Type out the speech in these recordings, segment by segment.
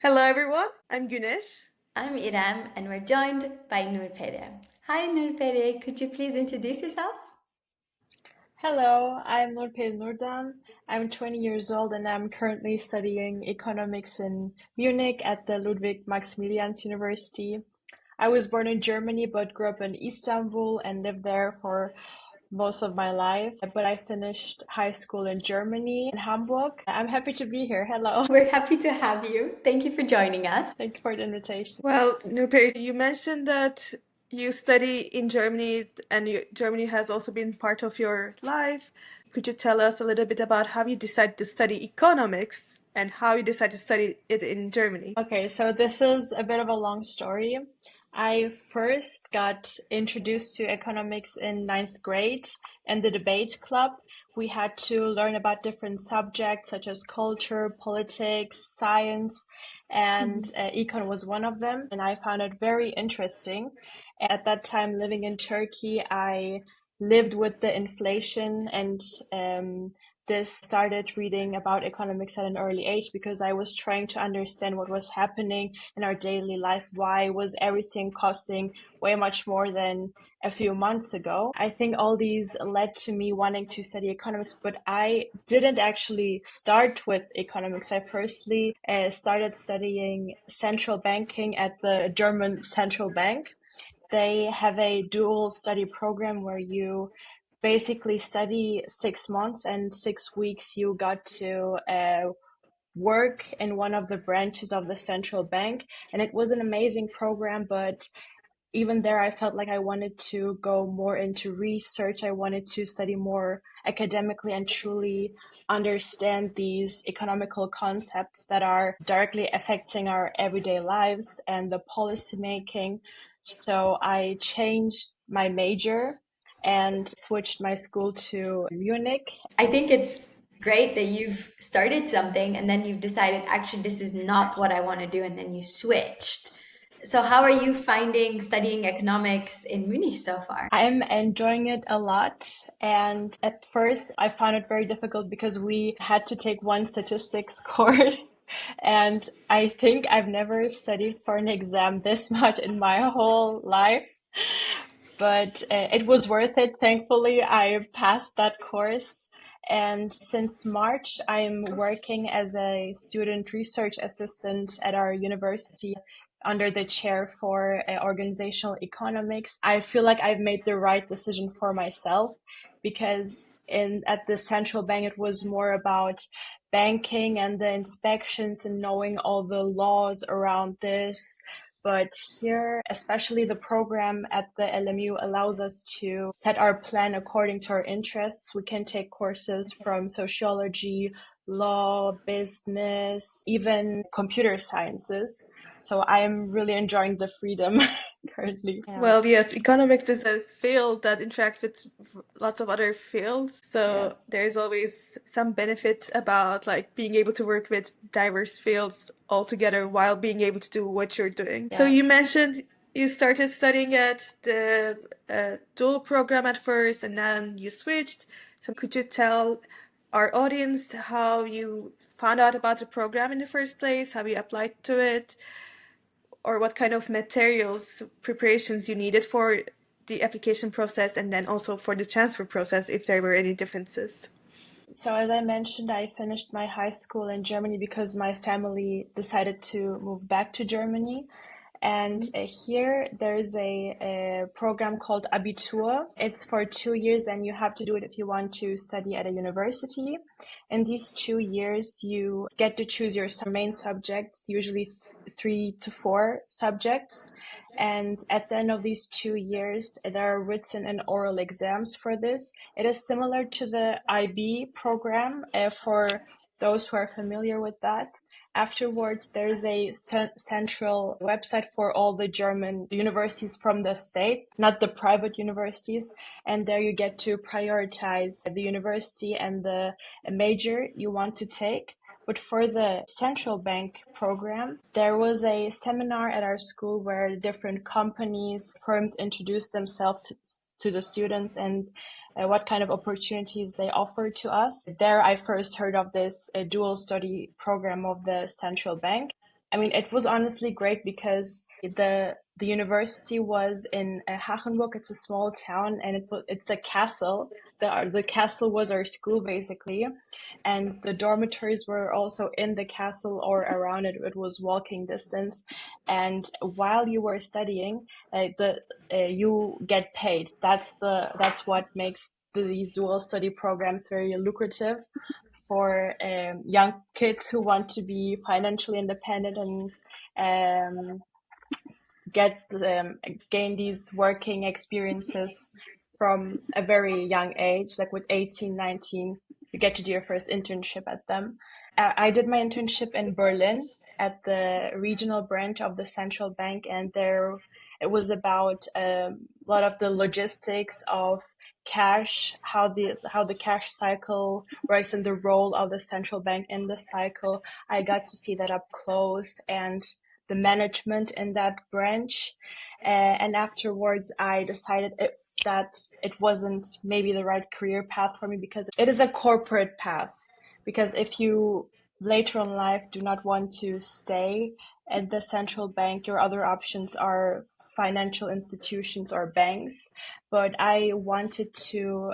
Hello everyone, I'm Güneş. I'm İrem, and we're joined by Nurperi. Hi Nurperi, could you please introduce yourself? Hello, I'm Nurperi Nurdan. I'm 20 years old and I'm currently studying economics in Munich at the Ludwig-Maximilians University. I was born in Germany but grew up in Istanbul and lived there for most of my life. But I finished high school in Germany, in Hamburg. I'm happy to be here. Hello. We're happy to have you. Thank you for joining us. Thank you for the invitation. Well, Nurperi, you mentioned that you study in Germany and Germany has also been part of your life. Could you tell us a little bit about how you decided to study economics and how you decided to study it in Germany? Okay, so this is a bit of a long story. I first got introduced to economics in ninth grade in the debate club. We had to learn about different subjects such as culture, politics, science, and econ was one of them. And I found it very interesting. At that time, living in Turkey, I lived with the inflation and this started reading about economics at an early age because I was trying to understand what was happening in our daily life. Why was everything costing way much more than a few months ago? I think all these led to me wanting to study economics, but I didn't actually start with economics. I firstly started studying central banking at the German central bank. They have a dual study program where you basically study 6 months and 6 weeks you got to work in one of the branches of the central bank. And it was an amazing program, but even there, I felt like I wanted to go more into research. I wanted to study more academically and truly understand these economical concepts that are directly affecting our everyday lives and the policy making. So I changed my major and switched my school to Munich. I think it's great that you've started something and then you've decided, actually, this is not what I want to do, and then you switched. So, how are you finding studying economics in Munich so far? I'm enjoying it a lot. And at first, I found it very difficult because we had to take one statistics course. And I think I've never studied for an exam this much in my whole life. But it was worth it. Thankfully, I passed that course. And since March, I'm working as a student research assistant at our university under the chair for organizational economics. I feel like I've made the right decision for myself because in at the central bank it was more about banking and the inspections and knowing all the laws around this. But here, especially the program at the LMU allows us to set our plan according to our interests. We can take courses from sociology, law, business, even computer sciences. So I'm really enjoying the freedom currently. Yeah. Well, yes, economics is a field that interacts with lots of other fields, so Yes. there's always some benefit about like being able to work with diverse fields all together while being able to do what you're doing. So Yeah. you mentioned you started studying at the dual program at first and then you switched. So could you tell our audience how you found out about the program in the first place, how you applied to it, or what kind of materials preparations you needed for the application process and then also for the transfer process if there were any differences? So as I mentioned, I finished my high school in Germany because my family decided to move back to Germany. And here there's a program called Abitur. It's for 2 years and you have to do it if you want to study at a university. In these 2 years, you get to choose your main subjects, usually 3 to 4 subjects. And at the end of these 2 years, there are written and oral exams for this. It is similar to the IB program for those who are familiar with that. Afterwards, there's a central website for all the German universities from the state, not the private universities. And there you get to prioritize the university and the major you want to take. But for the central bank program, there was a seminar at our school where different companies, firms introduced themselves to the students and what kind of opportunities they offer to us. There I first heard of this dual study program of the central bank. I mean, it was honestly great because the university was in Hachenburg. It's a small town, and it's a castle. The castle was our school basically, and the dormitories were also in the castle or around it. It was walking distance, and while you were studying, you get paid. That's what makes these dual study programs very lucrative for young kids who want to be financially independent and um, gain these working experiences from a very young age, like with 18, 19, you get to do your first internship at them. I did my internship in Berlin at the regional branch of the central bank, and there it was about a lot of the logistics of cash, how the cash cycle works, and the role of the central bank in the cycle. I got to see that up close, and the management in that branch. And afterwards, I decided that it wasn't maybe the right career path for me because it is a corporate path. Because if you later in life do not want to stay at the central bank, your other options are financial institutions or banks. But I wanted to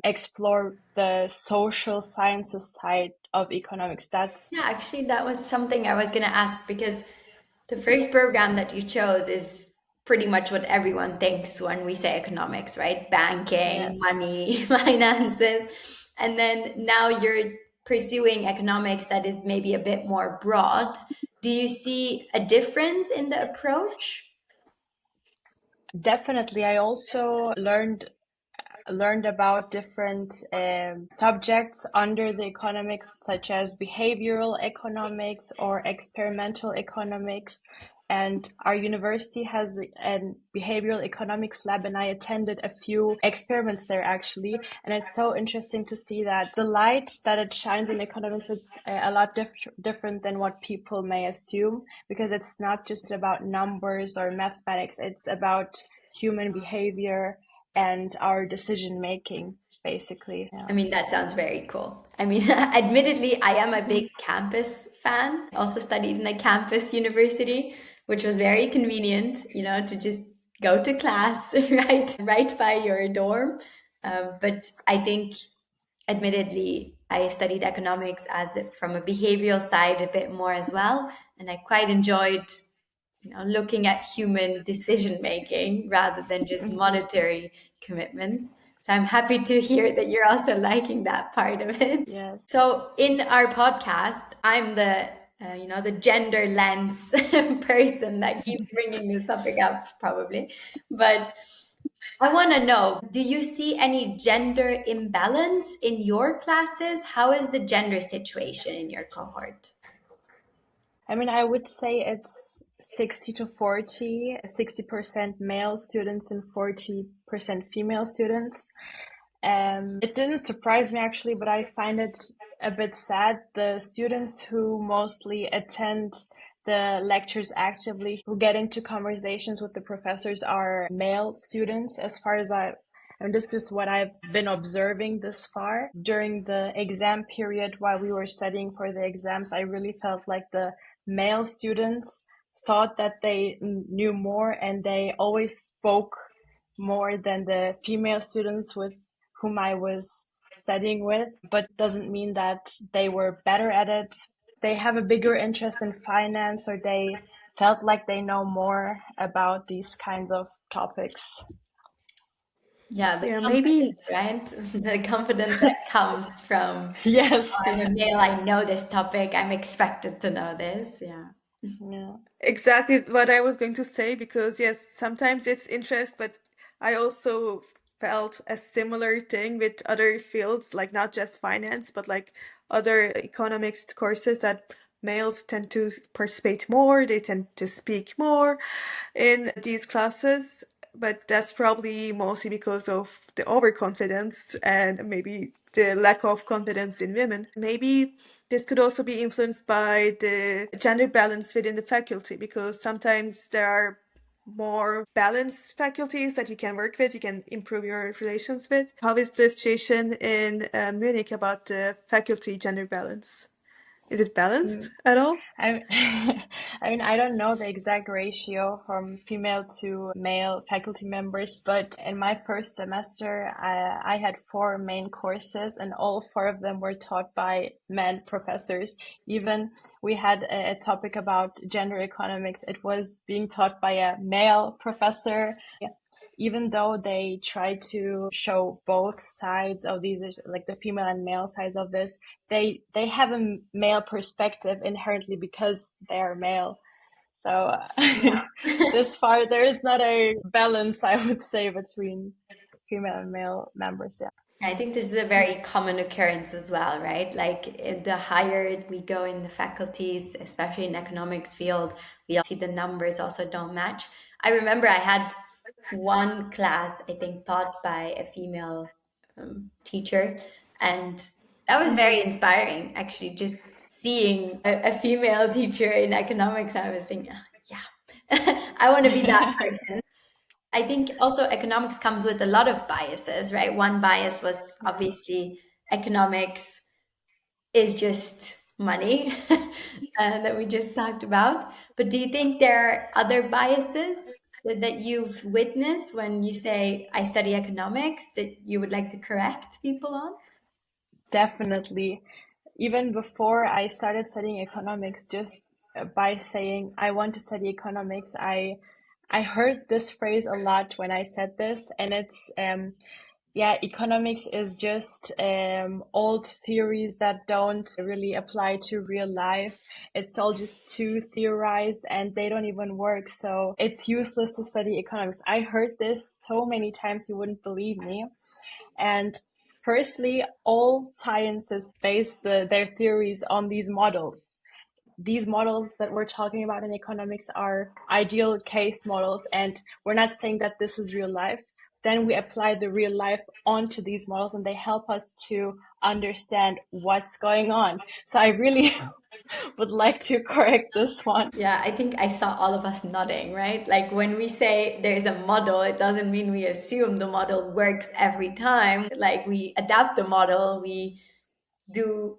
explore the social sciences side of economics. Yeah, actually, that was something I was going to ask, because the first program that you chose is pretty much what everyone thinks when we say economics, right? Banking, Yes. money, finances. And then now you're pursuing economics that is maybe a bit more broad. Do you see a difference in the approach? Definitely. I also learned about different subjects under the economics, such as behavioral economics or experimental economics. And our university has a behavioral economics lab, and I attended a few experiments there actually. And it's so interesting to see that the light that it shines in economics is a lot different than what people may assume, because it's not just about numbers or mathematics, it's about human behavior and our decision making, basically. Yeah. I mean, that sounds very cool. I mean, admittedly, I am a big campus fan. I also studied in a campus university, which was very convenient, to just go to class right by your dorm. But I think, admittedly, I studied economics from a behavioral side a bit more as well, and I quite enjoyed looking at human decision making rather than just monetary commitments. So I'm happy to hear that you're also liking that part of it. Yes. So in our podcast, I'm the gender lens person that keeps bringing this topic up, probably. But I want to know, do you see any gender imbalance in your classes? How is the gender situation in your cohort? I mean, I would say it's 60 to 40, 60% male students and 40% female students. It didn't surprise me actually, but I find it a bit sad. The students who mostly attend the lectures actively, who get into conversations with the professors, are male students, as far as and this is what I've been observing this far. During the exam period, while we were studying for the exams, I really felt like the male students thought that they knew more, and they always spoke more than the female students with whom I was studying with, but doesn't mean that they were better at it. They have a bigger interest in finance, or they felt like they know more about these kinds of topics. Yeah, the maybe confidence, right? The confidence that comes from, Yes. I'm a male, I know this topic, I'm expected to know this. Yeah. Yeah. exactly what I was going to say, because yes, sometimes it's interest, but I also felt a similar thing with other fields, like not just finance, but like other economics courses, that males tend to participate more, they tend to speak more in these classes. But that's probably mostly because of the overconfidence and maybe the lack of confidence in women. Maybe this could also be influenced by the gender balance within the faculty, because sometimes there are more balanced faculties that you can work with, you can improve your relations with. How is the situation in Munich about the faculty gender balance? Is it balanced Mm, at all? I, I mean, I don't know the exact ratio from female to male faculty members, but in my first semester, I had four main courses, and all four of them were taught by men professors. Even we had a topic about gender economics. It was being taught by a male professor. Even though they try to show both sides of these, like the female and male sides of this, they have a male perspective inherently because they are male. So Yeah. this far, there is not a balance, I would say, between female and male members. Yeah. I think this is a very common occurrence as well, right? Like the higher we go in the faculties, especially in economics field, we all see the numbers also don't match. I remember I had one class, I think, taught by a female teacher, and that was very inspiring, actually, just seeing a female teacher in economics. I was thinking, yeah, I want to be that person. I think also economics comes with a lot of biases, right? One bias was obviously economics is just money that we just talked about. But do you think there are other biases that you've witnessed when you say, I study economics, that you would like to correct people on? Definitely. Even before I started studying economics, just by saying I want to study economics, I heard this phrase a lot when I said this, and it's yeah, economics is just old theories that don't really apply to real life. It's all just too theorized and they don't even work. So it's useless to study economics. I heard this so many times you wouldn't believe me. And firstly, all sciences base their theories on these models. These models that we're talking about in economics are ideal case models, and we're not saying that this is real life. Then we apply the real life onto these models and they help us to understand what's going on. So I really would like to correct this one. Yeah, I think I saw all of us nodding, right? Like when we say there's a model, it doesn't mean we assume the model works every time. Like we adapt the model, do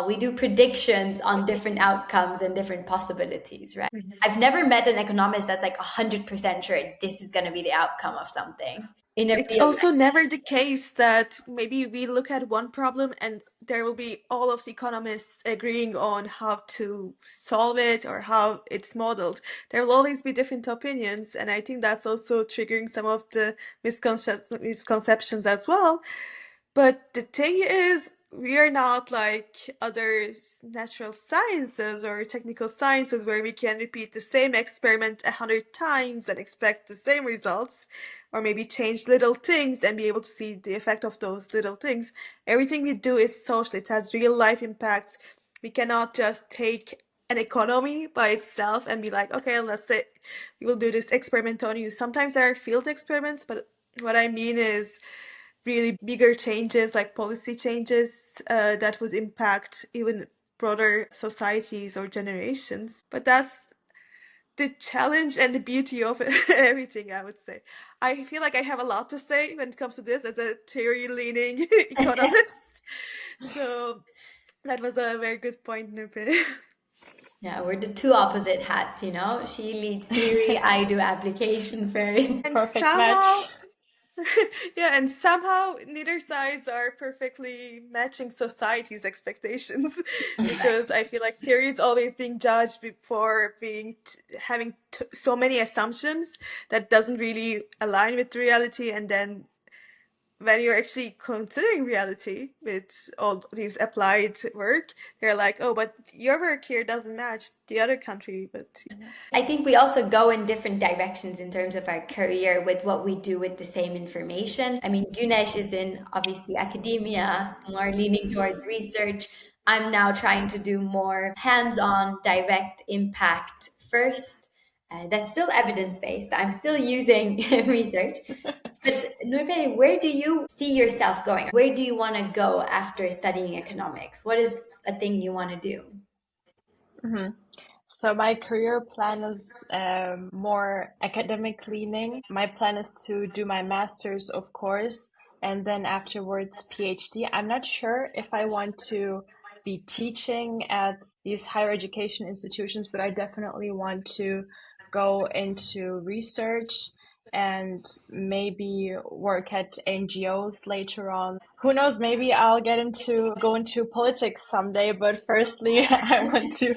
we do predictions on different outcomes and different possibilities, right? I've never met an economist that's like 100% sure this is going to be the outcome of something in a It's real also life. never the case that maybe we look at one problem and there will be all of the economists agreeing on how to solve it or how it's modeled. There will always be different opinions, and I think that's also triggering some of the misconceptions as well. But the thing is, we are not like other natural sciences or technical sciences where we can repeat the same experiment 100 times and expect the same results, or maybe change little things and be able to see the effect of those little things. Everything we do is social, it has real life impacts. We cannot just take an economy by itself and be like, okay, let's say we will do this experiment on you. Sometimes there are field experiments, but what I mean is really bigger changes, like policy changes, that would impact even broader societies or generations. But that's the challenge and the beauty of everything, I would say. I feel like I have a lot to say when it comes to this as a theory leaning economist. So that was a very good point, Nurperi. Yeah, we're the two opposite hats, you know? She leads theory, I do application first. And Perfect match. somehow, yeah, and somehow neither sides are perfectly matching society's expectations because I feel like theory is always being judged before being having so many assumptions that doesn't really align with reality, and then when you're actually considering reality with all these applied work, they're like, oh, but your work here doesn't match the other country. But I think we also go in different directions in terms of our career with what we do with the same information. I mean, Güneş is in obviously academia, more leaning towards research. I'm now trying to do more hands-on, direct impact first. That's still evidence-based. I'm still using research. But Nurperi, where do you see yourself going? Where do you want to go after studying economics? What is a thing you want to do? hmm So my career plan is more academic leaning. My plan is to do my master's, of course, and then afterwards PhD. I'm not sure if I want to be teaching at these higher education institutions, but I definitely want to go into research and maybe work at NGOs later on. Who knows, maybe I'll go into politics someday, but firstly, I want to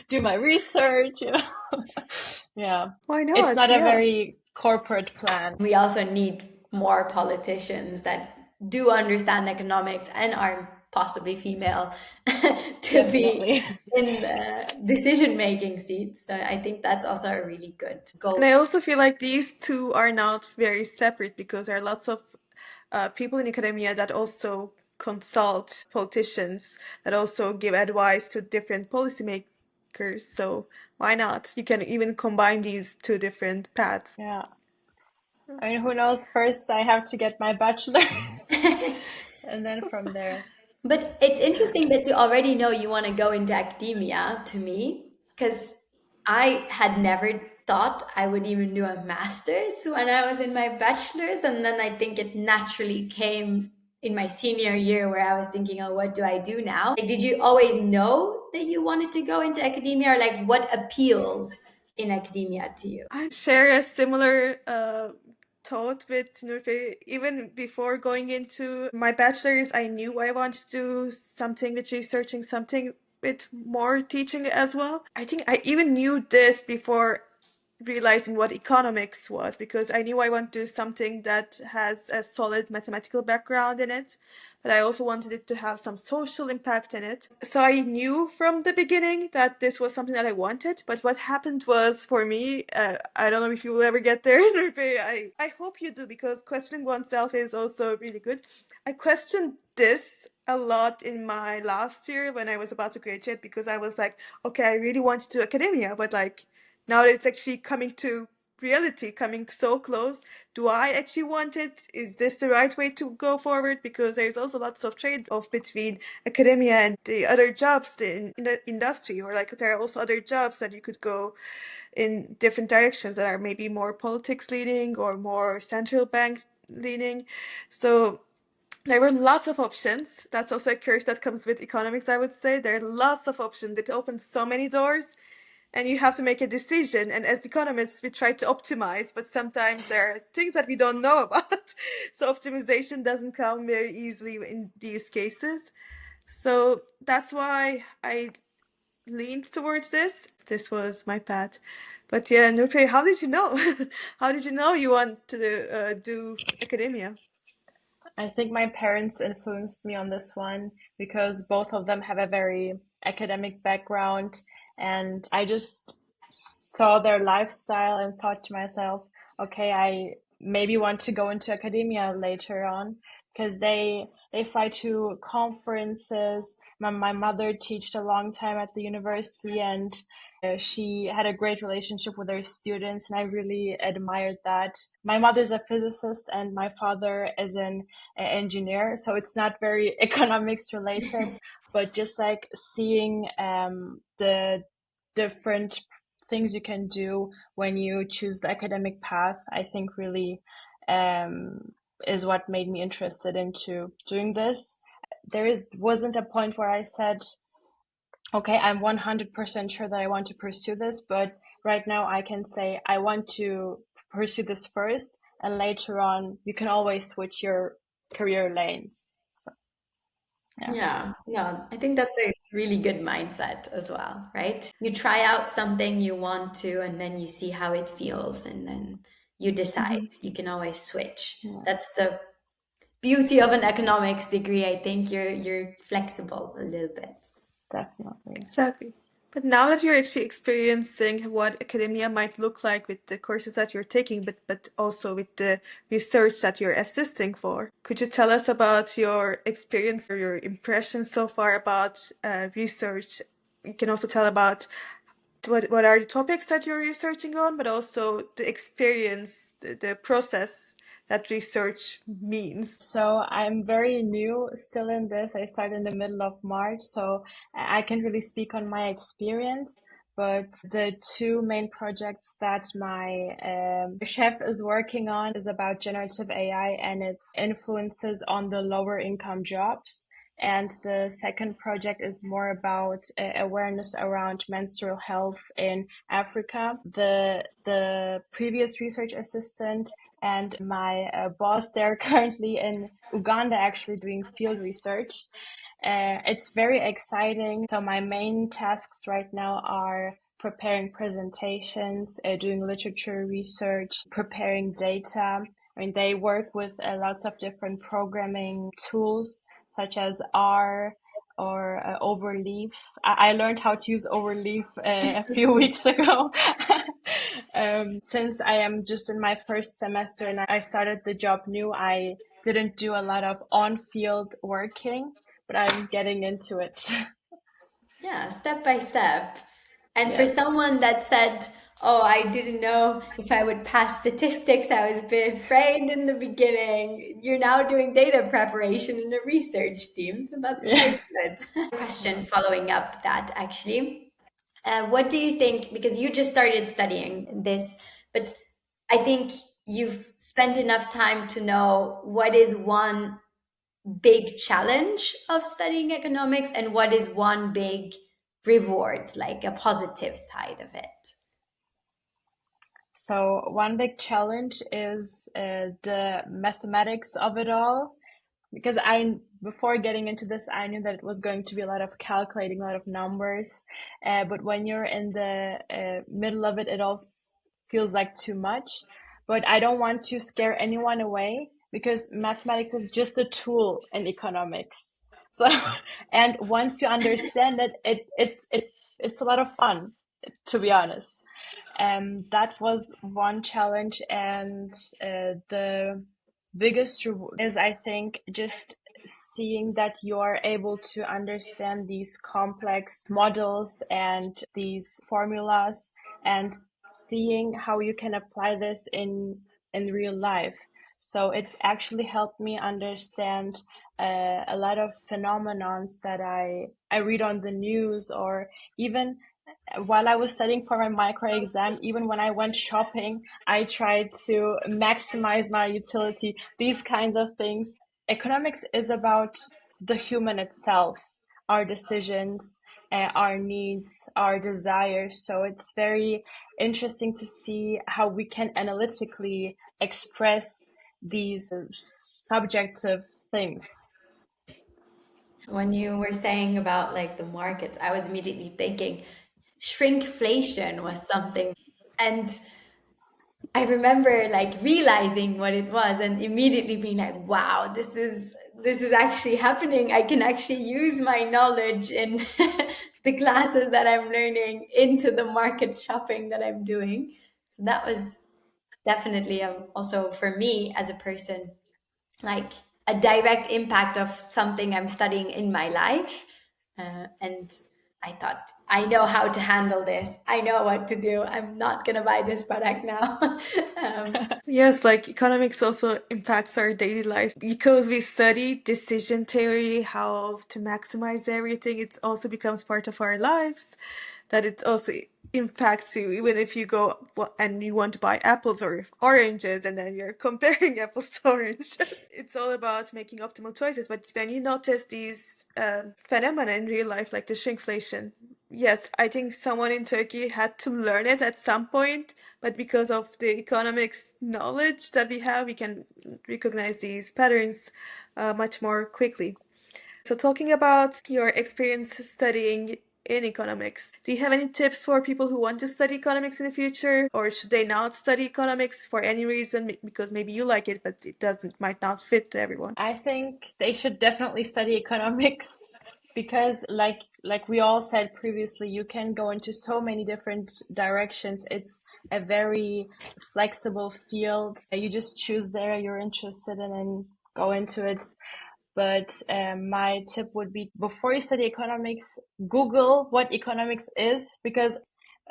do my research, Yeah. Why It's not? not a Yeah. very corporate plan. We also need more politicians that do understand economics and are possibly female to Definitely. be in the decision-making seats. So I think that's also a really good goal. And I also feel like these two are not very separate because there are lots of people in academia that also consult politicians, that also give advice to different policymakers. So why not? You can even combine these two different paths. Yeah. I mean, who knows? First, I have to get my bachelor's, and then from there. But it's interesting that you already know you want to go into academia, to me, because I had never thought I would even do a master's when I was in my bachelor's. And then I think it naturally came in my senior year where I was thinking, oh, what do I do now? Like, did you always know that you wanted to go into academia, or like what appeals in academia to you? I share a similar thought with Nurperi. Even before going into my bachelor's, I knew I wanted to do something with researching, something with more teaching as well. I think I even knew this before realizing what economics was, because I knew I want to do something that has a solid mathematical background in it, but I also wanted it to have some social impact in it. So I knew from the beginning that this was something that I wanted, but what happened was, for me, I don't know if you will ever get there, I hope you do, because questioning oneself is also really good. I questioned this a lot in my last year when I was about to graduate, because I was like, okay, I really want to do academia, but like, now that it's actually coming to reality, coming so close, do I actually want it? Is this the right way to go forward? Because there's also lots of trade-off between academia and the other jobs in the industry, or like there are also other jobs that you could go in different directions that are maybe more politics leaning or more central bank leaning. So there were lots of options. That's also a curse that comes with economics, I would say. There are lots of options. It opens so many doors, and you have to make a decision. And as economists, we try to optimize, but sometimes there are things that we don't know about. So optimization doesn't come very easily in these cases. So that's why I leaned towards this. This was my path. But yeah, Nurperi, how did you know? How did you know you want to do academia? I think my parents influenced me on this one because both of them have a very academic background, and I just saw their lifestyle and thought to myself, okay, I maybe want to go into academia later on, because they fly to conferences. My mother taught a long time at the university, and she had a great relationship with her students, and I really admired that. My mother's a physicist and my father is an engineer, so it's not very economics related, but just like seeing the different things you can do when you choose the academic path, I think really is what made me interested into doing this. Wasn't a point where I said, okay, I'm 100% sure that I want to pursue this, but right now I can say I want to pursue this first, and later on you can always switch your career lanes. So, Yeah, no, I think that's a really good mindset as well, right? You try out something you want to, and then you see how it feels, and then you decide. You can always switch. Yeah. That's the beauty of an economics degree. I think you're flexible a little bit. Definitely. Exactly. But now that you're actually experiencing what academia might look like with the courses that you're taking, but also with the research that you're assisting for, could you tell us about your experience or your impressions so far about research? You can also tell about what are the topics that you're researching on, but also the experience, the process that research means. So I'm very new still in this. I started in the middle of March, so I can't really speak on my experience. But the two main projects that my chef is working on is about generative AI and its influences on the lower income jobs. And the second project is more about awareness around menstrual health in Africa. The previous research assistant and my boss, they're currently in Uganda actually doing field research. It's very exciting. So my main tasks right now are preparing presentations, doing literature research, preparing data. I mean, they work with lots of different programming tools such as R or Overleaf. I learned how to use Overleaf a few weeks ago. Since I am just in my first semester and I started the job new, I didn't do a lot of on-field working, but I'm getting into it. Yeah, step by step. And for Yes. someone that said, oh, I didn't know if I would pass statistics, I was a bit afraid in the beginning. You're now doing data preparation in a research team, so that's Yeah. quite good. Question following up that actually. What do you think, because you just started studying this, but I think you've spent enough time to know what is one big challenge of studying economics and what is one big reward, like a positive side of it. So one big challenge is the mathematics of it all, because before getting into this, I knew that it was going to be a lot of calculating, a lot of numbers. But when you're in the middle of it, it all feels like too much. But I don't want to scare anyone away because mathematics is just a tool in economics. So, and once you understand it, it's a lot of fun, to be honest. That was one challenge, and the biggest reward is, I think, just seeing that you are able to understand these complex models and these formulas, and seeing how you can apply this in real life. So it actually helped me understand a lot of phenomenons that I read on the news, or even while I was studying for my micro exam, even when I went shopping, I tried to maximize my utility, these kinds of things. Economics is about the human itself, our decisions, our needs, our desires. So it's very interesting to see how we can analytically express these subjective things. When you were saying about like the markets, I was immediately thinking shrinkflation was something. And I remember like realizing what it was and immediately being like, wow, this is actually happening. I can actually use my knowledge in the classes that I'm learning into the market shopping that I'm doing. So that was definitely also for me as a person, like a direct impact of something I'm studying in my life. And I thought, I know how to handle this. I know what to do. I'm not going to buy this product now. Yes, like economics also impacts our daily life because we study decision theory, how to maximize everything. It also becomes part of our lives, that it also impacts you, even if you go and you want to buy apples or oranges and then you're comparing apples to oranges. It's all about making optimal choices. But when you notice these phenomena in real life, like the shrinkflation, yes, I think someone in Turkey had to learn it at some point, but because of the economics knowledge that we have, we can recognize these patterns much more quickly. So talking about your experience studying in economics, do you have any tips for people who want to study economics in the future, or should they not study economics for any reason? Because maybe you like it, but it might not fit to everyone. I think they should definitely study economics because like we all said previously, you can go into so many different directions. It's a very flexible field. You just choose the area you're interested in and go into it. But my tip would be, before you study economics, Google what economics is, because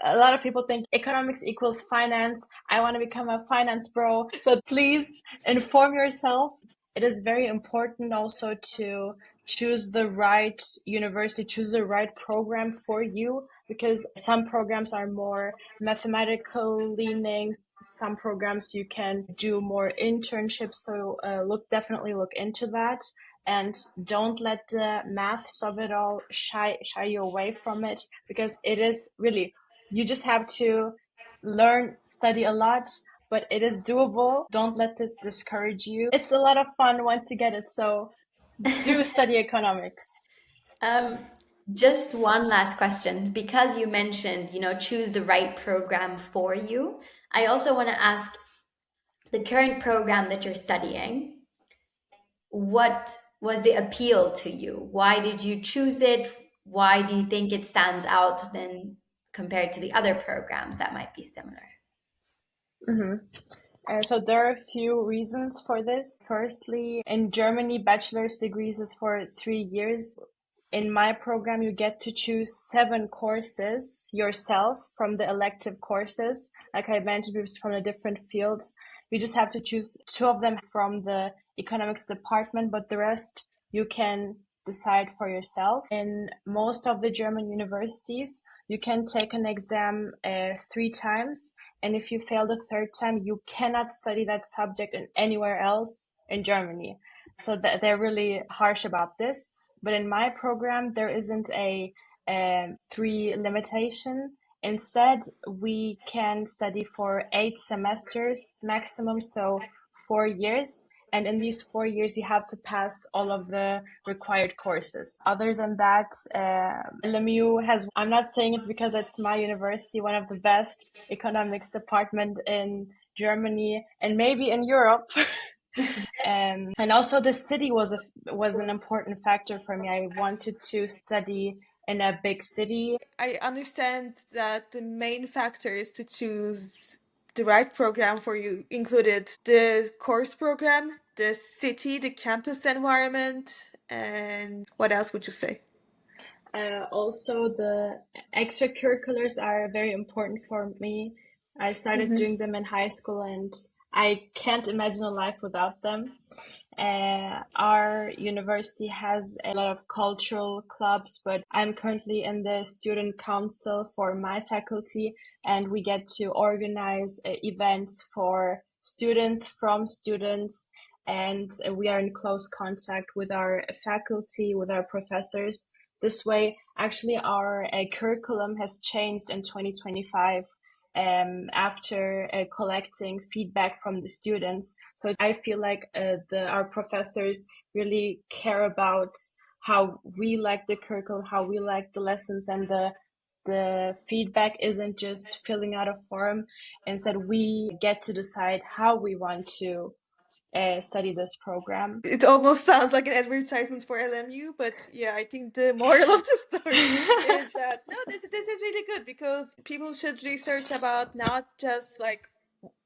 a lot of people think economics equals finance. I want to become a finance bro. So please inform yourself. It is very important also to choose the right university, choose the right program for you, because some programs are more mathematical leaning. Some programs you can do more internships. So definitely look into that. and don't let the maths of it all shy you away from it, because it is really, you just have to learn, study a lot, but it is doable. Don't let this discourage you. It's a lot of fun once you get it, so do study economics. Just one last question, because you mentioned, choose the right program for you. I also want to ask, the current program that you're studying, what was the appeal to you? Why did you choose it? Why do you think it stands out then compared to the other programs that might be similar? So there are a few reasons for this. Firstly, in Germany, bachelor's degrees is for 3 years. In my program, you get to choose 7 courses yourself from the elective courses. Like I mentioned, from the different fields. You just have to choose 2 of them from the economics department, but the rest you can decide for yourself. In most of the German universities, you can take an exam 3 times. And if you fail the 3rd time, you cannot study that subject anywhere else in Germany. So they're really harsh about this. But in my program, there isn't a 3 limitation. Instead, we can study for 8 semesters maximum, so 4 years. And in these 4 years, you have to pass all of the required courses. Other than that, LMU has, I'm not saying it because it's my university, one of the best economics department in Germany and maybe in Europe. And also the city was an important factor for me. I wanted to study in a big city. I understand that the main factors to choose the right program for you included the course program, the city, the campus environment, and what else would you say? Also, the extracurriculars are very important for me. I started doing them in high school, and I can't imagine a life without them. Our university has a lot of cultural clubs, but I'm currently in the student council for my faculty, and we get to organize events for students from students, and we are in close contact with our faculty, with our professors. This way, actually, our curriculum has changed in 2025 after collecting feedback from the students. So I feel like our professors really care about how we like the curriculum, how we like the lessons, and the feedback isn't just filling out a form. Instead, we get to decide how we want to study this program. It almost sounds like an advertisement for LMU, but yeah, I think the moral of the story is that no, this is really good, because people should research about not just like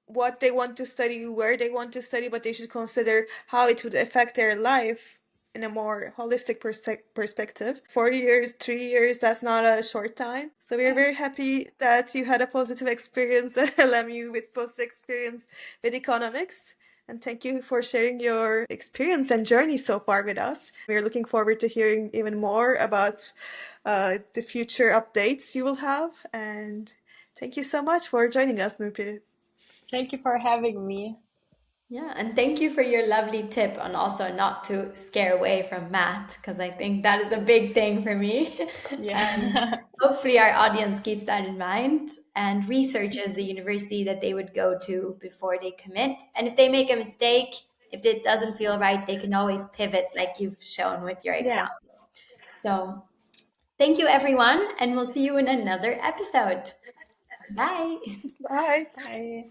what they want to study, where they want to study, but they should consider how it would affect their life in a more holistic perspective. 4 years, 3 years, that's not a short time. So we're very happy that you had a positive experience at LMU with positive experience with economics. And thank you for sharing your experience and journey so far with us. We're looking forward to hearing even more about the future updates you will have. And thank you so much for joining us, Nurperi. Thank you for having me. Yeah, and thank you for your lovely tip on also not to scare away from math, because I think that is a big thing for me. Yeah. And hopefully our audience keeps that in mind and researches the university that they would go to before they commit. And if they make a mistake, if it doesn't feel right, they can always pivot like you've shown with your example. So thank you, everyone, and we'll see you in another episode. Bye. Bye. Bye.